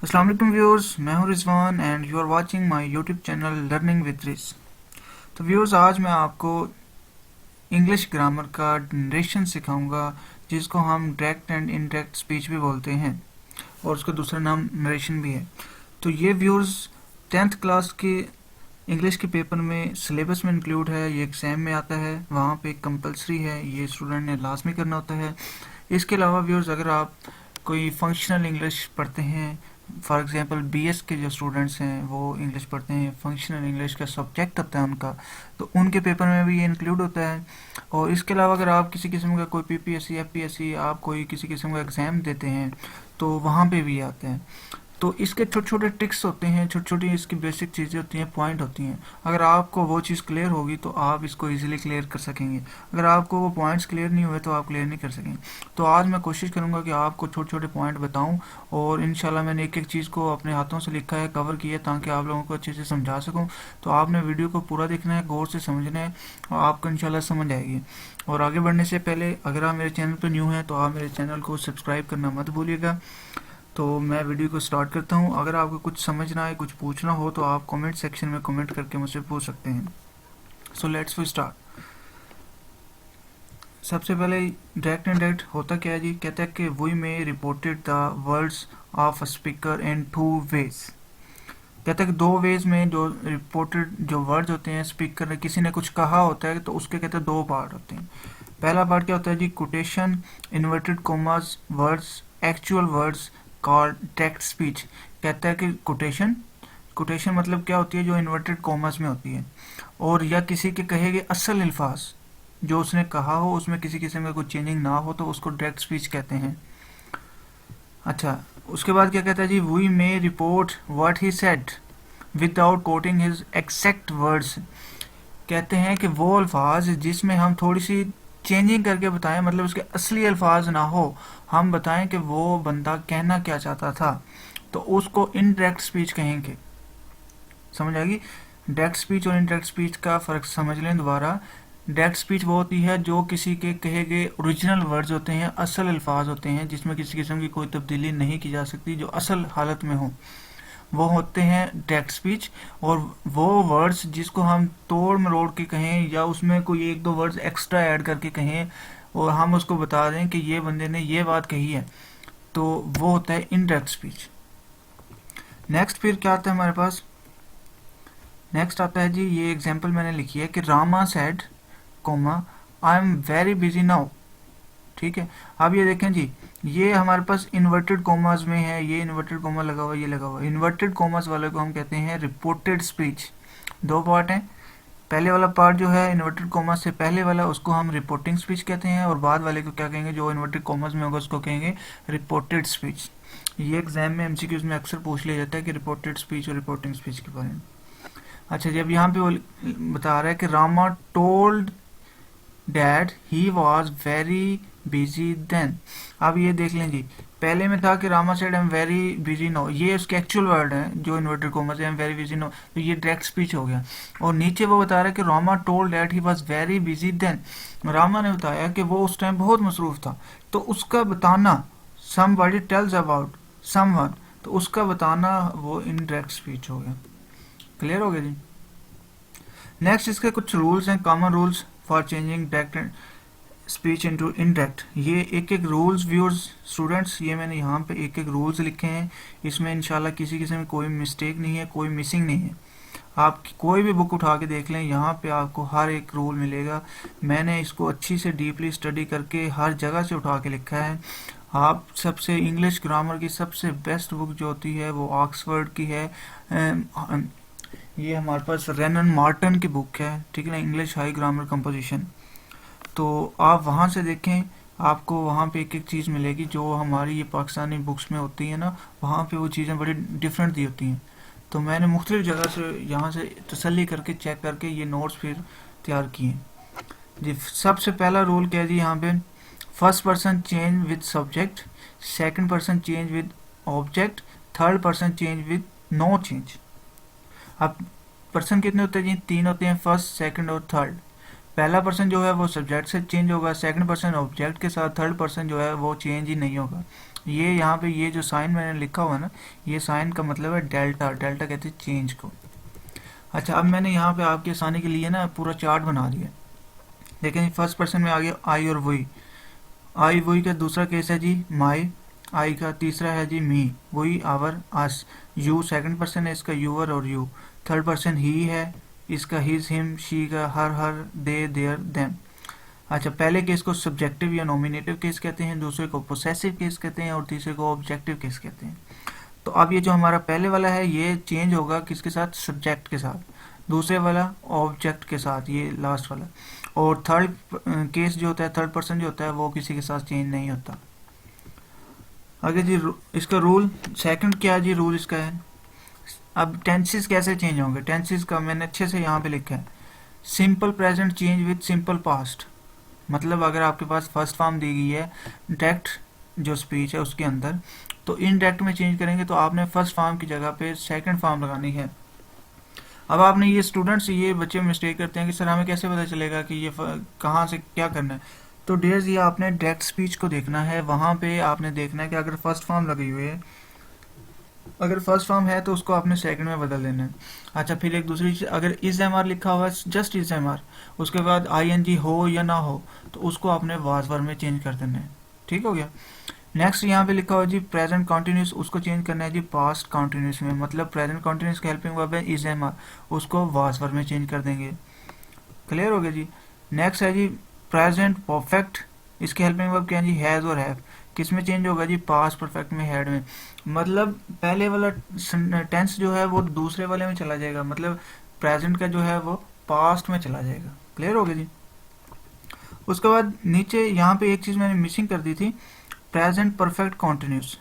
अस्सलाम वालेकुम व्यूअर्स, मैं हूं Rizwan and you are watching my YouTube channel learning with Riz. तो व्यूअर्स, आज मैं आपको इंग्लिश ग्रामर का नरेशन सिखाऊंगा, जिसको हम डायरेक्ट एंड इनडायरेक्ट स्पीच भी बोलते हैं और उसका दूसरा नाम नरेशन भी है। तो ये व्यूअर्स 10th क्लास के इंग्लिश के पेपर में सिलेबस में इंक्लूड है, ये एग्जाम में आता है, वहाँ पे कंपलसरी है, ये स्टूडेंट ने लाजमी करना होता है। इसके अलावा व्यूअर्स, अगर आप कोई फंक्शनल इंग्लिश पढ़ते हैं, फॉर एग्जांपल बीएस के जो स्टूडेंट्स हैं वो इंग्लिश पढ़ते हैं, फंक्शनल इंग्लिश का सब्जेक्ट होता है उनका, तो उनके पेपर में भी ये इंक्लूड होता है। और इसके अलावा अगर आप किसी किस्म का कोई पीपीएससी एफपीएससी आप कोई किसी किस्म का एग्ज़ाम देते हैं तो वहाँ पे भी आते हैं। तो इसके छोटे छोटे ट्रिक्स होते हैं, छोटी छोटी इसकी बेसिक चीज़ें होती हैं, पॉइंट होती हैं। अगर आपको वो चीज़ क्लियर होगी तो आप इसको इजीली क्लियर कर सकेंगे। अगर आपको वो पॉइंट्स क्लियर नहीं हुए तो आप क्लियर नहीं कर सकेंगे। तो आज मैं कोशिश करूंगा कि आपको छोटे छोटे पॉइंट बताऊं, और इंशाल्लाह मैंने एक एक चीज़ को अपने हाथों से लिखा है, कवर किया, ताकि आप लोगों को अच्छे से समझा सकूँ। तो आपने वीडियो को पूरा देखना है, गौर से समझना है, और आपको इंशाल्लाह समझ आएगी। और आगे बढ़ने से पहले अगर आप मेरे चैनल पर न्यू हैं तो आप मेरे चैनल को सब्सक्राइब करना मत भूलिएगा। तो मैं वीडियो को स्टार्ट करता हूँ। अगर आपको कुछ समझना है, कुछ पूछना हो, तो आप कमेंट सेक्शन में कमेंट करके मुझसे पूछ सकते हैं। So let's we start. सबसे पहले डायरेक्ट एंड डायरेक्ट होता क्या है जी? कहता है कि we may reported the words of a speaker in 2 ways. कहता है कि 2 वेज में जो रिपोर्टेड जो वर्ड्स होते हैं, स्पीकर ने किसी ने कुछ कहा होता है, तो उसके कहते हैं 2 पार्ट होते हैं। पहला पार्ट क्या होता है जी? Quotation, inverted commas words, actual words called text speech. कहता है कि कोटेशन मतलब क्या होती है? जो इन्वर्टेड कॉमर्स में होती है, और या किसी के कहे गए असल अल्फाज जो उसने कहा हो, उसमें किसी किस्म का कोई चेंजिंग ना हो, तो उसको डायरेक्ट स्पीच कहते हैं। अच्छा, उसके बाद क्या कहता है जी? We may report what he said without quoting his exact words. कहते हैं कि वो अल्फाज जिसमें हम थोड़ी सी चेंजिंग करके बताएं, मतलब उसके असली अल्फाज ना हो, हम बताएं कि वो बंदा कहना क्या चाहता था, तो उसको इनडायरेक्ट स्पीच कहेंगे। समझ आएगी? डायरेक्ट स्पीच और इनडायरेक्ट स्पीच का फर्क समझ लें दोबारा। डायरेक्ट स्पीच वो होती है जो किसी के कहे गए ओरिजिनल वर्ड्स होते हैं, असल अल्फाज होते हैं, जिसमें किसी किस्म की कोई तब्दीली नहीं की जा सकती, जो असल हालत में हो, वो होते हैं डायरेक्ट स्पीच। और वो वर्ड्स जिसको हम तोड़ मरोड़ के कहें, या उसमें कोई 1-2 वर्ड्स एक्स्ट्रा ऐड करके कहें, और हम उसको बता दें कि ये बंदे ने ये बात कही है, तो वो होता है इनडायरेक्ट स्पीच। नेक्स्ट फिर क्या आता है हमारे पास? नेक्स्ट आता है जी, ये एग्जांपल मैंने लिखी है कि Rama said comma I am very busy now. ठीक है, अब ये देखें जी, ये हमारे पास इन्वर्टेड कोमास में है, ये इन्वर्टेड कोमा लगा हुआ, ये लगा हुआ। इन्वर्टेड कोमास वाले को हम कहते हैं रिपोर्टेड स्पीच। 2 पार्ट हैं। पहले वाला पार्ट जो है इन्वर्टेड कोमास से पहले वाला, उसको हम रिपोर्टिंग स्पीच कहते हैं, और बाद वाले को क्या कहेंगे? जो इन्वर्टेड कोमास में होगा उसको कहेंगे रिपोर्टेड स्पीच। ये एग्जाम में एमसीक्यूज में अक्सर पूछ लिया जाता है कि रिपोर्टेड स्पीच और रिपोर्टिंग स्पीच के बारे में। अच्छा, जब यहाँ पे वो बता रहा है कि Rama told that he was very busy then. अब ये देख लें जी, पहले में था कि Rama said I am very busy no, ये उसके एक्चुअल वर्ड है जो इन्वर्टेड कोमा से I am very busy no, तो ये डायरेक्ट स्पीच हो गया। और नीचे वो बता रहा है कि Rama told that he was very busy then. Rama ने बताया कि वो उस टाइम बहुत मसरूफ था, तो उसका बताना, समबडी टेल्स अबाउट समवन, तो उसका बताना वो इनडायरेक्ट स्पीच हो गया। क्लियर हो गया जी? नेक्स्ट इसके कुछ रूल्स हैं, common rules for changing direct speech into indirect. ये एक एक रूल्स व्यूअर्स स्टूडेंट्स, ये मैंने यहाँ पे एक एक रूल्स लिखे हैं। इसमें इंशाल्लाह किसी किस्म में कोई मिस्टेक नहीं है, कोई मिसिंग नहीं है। आप कोई भी बुक उठा के देख लें, यहाँ पे आपको हर एक रूल मिलेगा। मैंने इसको अच्छी से डीपली स्टडी करके हर जगह से उठा के लिखा है। आप सबसे इंग्लिश ग्रामर की सबसे बेस्ट बुक जो होती है वो ऑक्सफोर्ड की है। ये हमारे पास रेनन मार्टन की बुक है, ठीक है ना, इंग्लिश हाई ग्रामर कंपोजिशन। तो आप वहाँ से देखें, आपको वहाँ पे एक एक चीज़ मिलेगी जो हमारी ये पाकिस्तानी बुक्स में होती है ना, वहाँ पे वो चीज़ें बड़ी डिफरेंट दी होती हैं। तो मैंने मुख्तलिफ जगह से यहाँ से तसल्ली करके चेक करके ये नोट्स फिर तैयार किए जी। सबसे पहला रूल क्या है जी यहाँ पे? First person change with subject, second person change with object, third person change with no change. अब पर्सन कितने होते हैं जी? 3 होते हैं, फर्स्ट, सेकंड और थर्ड। पहला पर्सन जो है वो सब्जेक्ट से चेंज होगा, सेकंड पर्सन ऑब्जेक्ट के साथ, थर्ड पर्सन जो है वो चेंज ही नहीं होगा। ये यहाँ पे ये जो साइन मैंने लिखा हुआ है ना, ये साइन का मतलब है डेल्टा, डेल्टा कहते हैं चेंज को। अच्छा, अब मैंने यहाँ पे आपकी आसानी के लिए ना पूरा चार्ट बना दिया। देखें फर्स्ट पर्सन में आ गया आई और वही, आई वही का दूसरा केस है जी माई, आई का तीसरा है जी मी, वही our us, you second person है इसका यूवर और यू, थर्ड पर्सन ही है इसका हिज हिम, शी का हर दे देयर देम। अच्छा, पहले केस को सब्जेक्टिव या नॉमिनेटिव केस कहते हैं, दूसरे को पोसेसिव केस कहते हैं और तीसरे को ऑब्जेक्टिव केस कहते हैं। तो अब ये जो हमारा पहले वाला है ये चेंज होगा किसके साथ, सब्जेक्ट के साथ, दूसरे वाला ऑब्जेक्ट के साथ, ये लास्ट वाला। और थर्ड केस जो होता है, थर्ड पर्सन जो होता है वो किसी के साथ चेंज नहीं होता। आगे जी इसका रूल सेकंड क्या है जी, रूल इसका है। अब टेंसेस कैसे चेंज होंगे, टेंसेस का मैंने अच्छे से यहाँ पे लिखा है। Simple present change with simple past, मतलब अगर आपके पास फर्स्ट फॉर्म दी गई है डायरेक्ट जो स्पीच है उसके अंदर, तो इनडायरेक्ट में चेंज करेंगे तो आपने फर्स्ट फॉर्म की जगह पे सेकंड फॉर्म लगानी है। अब आपने ये स्टूडेंट्स, ये बच्चे मिस्टेक करते हैं कि सर हमें कैसे पता चलेगा कि ये कहाँ से क्या करना है। तो डियर्स ये आपने डायरेक्ट स्पीच को देखना है, वहाँ पे आपने देखना है कि अगर फर्स्ट फॉर्म लगी हुई है, अगर फर्स्ट फॉर्म है तो उसको आपने सेकंड में बदल देना है। अच्छा, फिर एक दूसरी चीज, अगर इज एम आर लिखा हुआ है, जस्ट इज एम आर, उसके बाद आई एन जी हो या ना हो, तो उसको आपने वाज वर्ब में चेंज कर देना है। ठीक हो गया। नेक्स्ट यहाँ पे लिखा हुआ जी प्रेजेंट कॉन्टिन्यूस, उसको चेंज करना है जी पास्ट कॉन्टिन्यूस में, मतलब प्रेजेंट कॉन्टिन्यूस की हेल्पिंग वर्ब है इज एम आर, उसको वाज वर्ब में चेंज कर देंगे। क्लियर हो गया जी। नेक्स्ट है जी प्रेजेंट परफेक्ट, इसकी हेल्पिंग वर्ब क्या है जी हैज और हैव, किस में चेंज होगा जी पास्ट परफेक्ट में, हैड में। मतलब पहले वाला टेंस जो है वो दूसरे वाले में चला जाएगा, मतलब प्रेजेंट का जो है वो पास्ट में चला जाएगा। क्लियर हो गया जी। उसके बाद नीचे यहाँ पे एक चीज मैंने मिसिंग कर दी थी, प्रेजेंट परफेक्ट कॉन्टिन्यूस।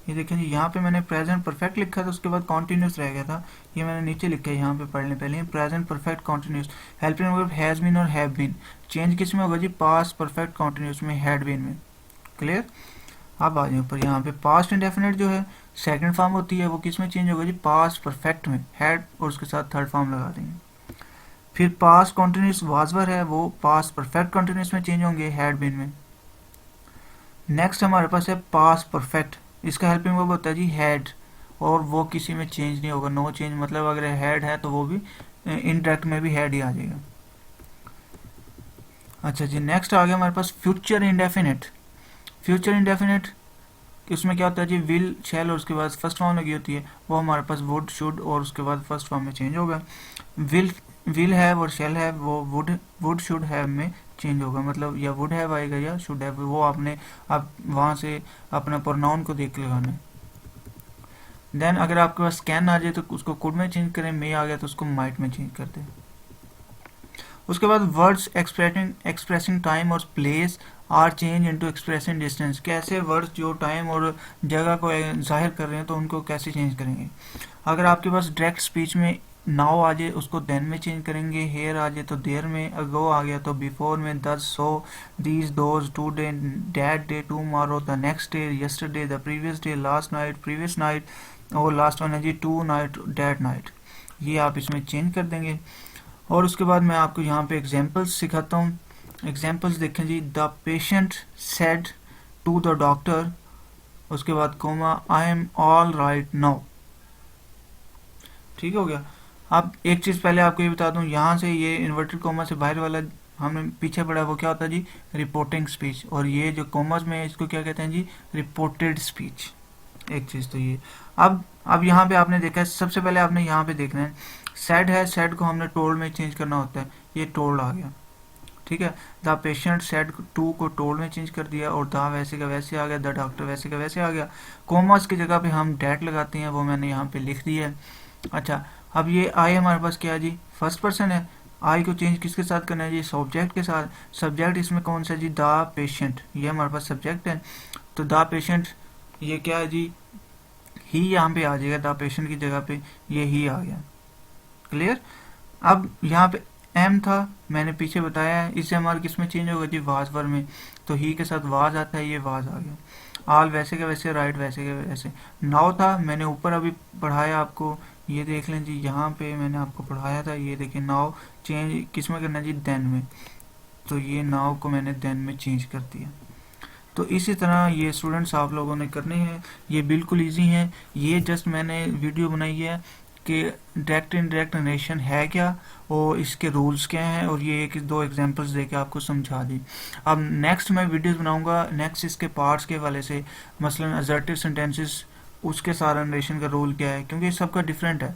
ये देखें जी यहाँ पे मैंने प्रेजेंट परफेक्ट लिखा था, उसके बाद कॉन्टिन्यूस रह गया था, ये मैंने नीचे लिखा है यहाँ पे पढ़ने पहले, present perfect continuous, helping verb has been और हैव बीन, चेंज किस में होगा जी पास्ट परफेक्ट कॉन्टिन्यूस में, हैड बीन में। क्लियर। अब आ जाए ऊपर, यहाँ पे पास्ट इंडेफिनिट जो है सेकंड फॉर्म होती है, वो किस में चेंज होगा जी पास्ट परफेक्ट में, हैड और उसके साथ थर्ड फॉर्म लगा देंगे। फिर पास्ट कॉन्टिन्यूस वाजवर है, वो पास्ट परफेक्ट कॉन्टिन्यूस में चेंज होंगे हैड बीन में। नेक्स्ट हमारे पास है पास्ट परफेक्ट, इसका हेल्पिंग वर्ब होता है जी हैड, और वो किसी में चेंज नहीं होगा, नो चेंज, मतलब अगर हैड है तो वो भी इनडायरेक्ट में भी हैड ही आ जाएगा। अच्छा जी, नेक्स्ट आ गया हमारे पास फ्यूचर इंडेफिनिट। फ्यूचर इंडेफिनिट उसमें क्या होता है जी विल शैल और उसके बाद फर्स्ट फॉर्म लगी होती है, वो हमारे पास वुड शुड और उसके बाद फर्स्ट फॉर्म में चेंज होगा। विल हैव और शैल हैव वो वुड शुड हैव में चेंज होगा, मतलब या वुड हैव आएगा या शुड हैव, वो आपने अब वहां से अपना प्रोनाउन को देख लगाना है। देन अगर आपके पास कैन आ जाए तो उसको कुड में चेंज करें, मे आ गया तो उसको माइट में चेंज कर दें। उसके बाद वर्ड्स एक्सप्रेसिंग टाइम और place are change into expressing distance, कैसे वर्ड्स जो टाइम और जगह को जाहिर कर रहे हैं तो उनको कैसे चेंज करेंगे। अगर आपके पास डायरेक्ट स्पीच में नाउ आ जाए उसको देन में चेंज करेंगे, हेयर आ जाए तो देयर में, अगो आ गया तो बिफोर में, दस so these those today that day tomorrow the next day yesterday the previous day last night previous night, और लास्ट वन है जी टू नाइट दैट नाइट, ये आप इसमें चेंज कर देंगे। और उसके बाद मैं आपको यहाँ पे एग्जाम्पल्स सिखाता हूँ। एग्जाम्पल्स देखें जी, the patient said to the doctor, उसके बाद comma I am all right now. ठीक हो गया। अब एक चीज पहले आपको ये बता दूं, यहाँ से ये इन्वर्टेड कोमा से बाहर वाला हमने पीछे पढ़ा वो क्या होता है जी रिपोर्टिंग स्पीच, और ये जो कोमास में है इसको क्या कहते हैं जी रिपोर्टेड स्पीच। एक चीज तो ये। अब यहाँ पे आपने देखा है, सबसे पहले आपने यहाँ पे देखना है सेड है, सेड को हमने टोल्ड में चेंज करना होता है, ये टोल्ड आ गया। ठीक है, द पेशेंट सेड टू को टोल्ड में चेंज कर दिया, और द वैसे का वैसे आ गया, द डॉक्टर वैसे का वैसे आ गया। कोमास की जगह पे हम डेट लगाते हैं, वो मैंने यहाँ पे लिख दिया है। अच्छा, अब ये आई हमारे पास क्या है जी फर्स्ट पर्सन है, आई को चेंज किसके साथ करना है जी सब्जेक्ट के साथ। सब्जेक्ट इसमें कौन सा जी द पेशेंट, ये हमारे पास सब्जेक्ट है, तो द पेशेंट ये क्या है जी ही यहाँ पे आ जाएगा, द पेशेंट की जगह पे ये ही आ गया। क्लियर। अब यहाँ पे एम था, मैंने पीछे बताया है, इससे हमारा किस में चेंज होगा जी वाज वर्ब में, तो ही के साथ वाज आता है, ये वाज आ गया। आल वैसे के वैसे, राइट वैसे के वैसे। नाउ था, मैंने ऊपर अभी पढ़ाया आपको, ये देख लें जी, यहाँ पे मैंने आपको पढ़ाया था, ये देखिए नाउ चेंज किस में करना जी देन में, तो ये नाउ को मैंने देन में चेंज कर दिया। तो इसी तरह ये स्टूडेंट्स आप लोगों ने करने हैं, ये बिल्कुल इजी हैं। ये जस्ट मैंने वीडियो बनाई है कि डायरेक्ट इनडायरेक्ट नरेशन है क्या और इसके रूल्स क्या हैं, और ये एक दो एग्जांपल्स देके आपको समझा दी। अब नेक्स्ट मैं वीडियोस बनाऊंगा नेक्स्ट इसके पार्ट्स के हवाले से, मसलन असर्टिव सेंटेंसेस उसके सारा नरेशन का रोल क्या है, क्योंकि सबका डिफरेंट है।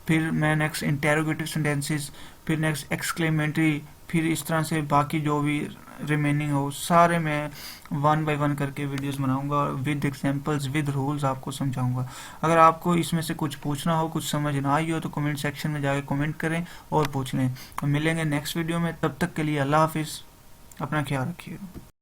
फिर मैं नेक्स्ट इंटेरोगेटिव सेंटेंसेस, फिर नेक्स्ट एक्सक्लेमेटरी, फिर इस तरह से बाकी जो भी रिमेनिंग हो सारे मैं वन बाय वन करके वीडियोस बनाऊंगा, विद एग्जांपल्स विद रूल्स आपको समझाऊंगा। अगर आपको इसमें से कुछ पूछना हो, कुछ समझ ना आई हो, तो कमेंट सेक्शन में जाके कमेंट करें और पूछ लें। मिलेंगे नेक्स्ट वीडियो में, तब तक के लिए अल्लाह हाफिज़, अपना ख्याल रखिएगा।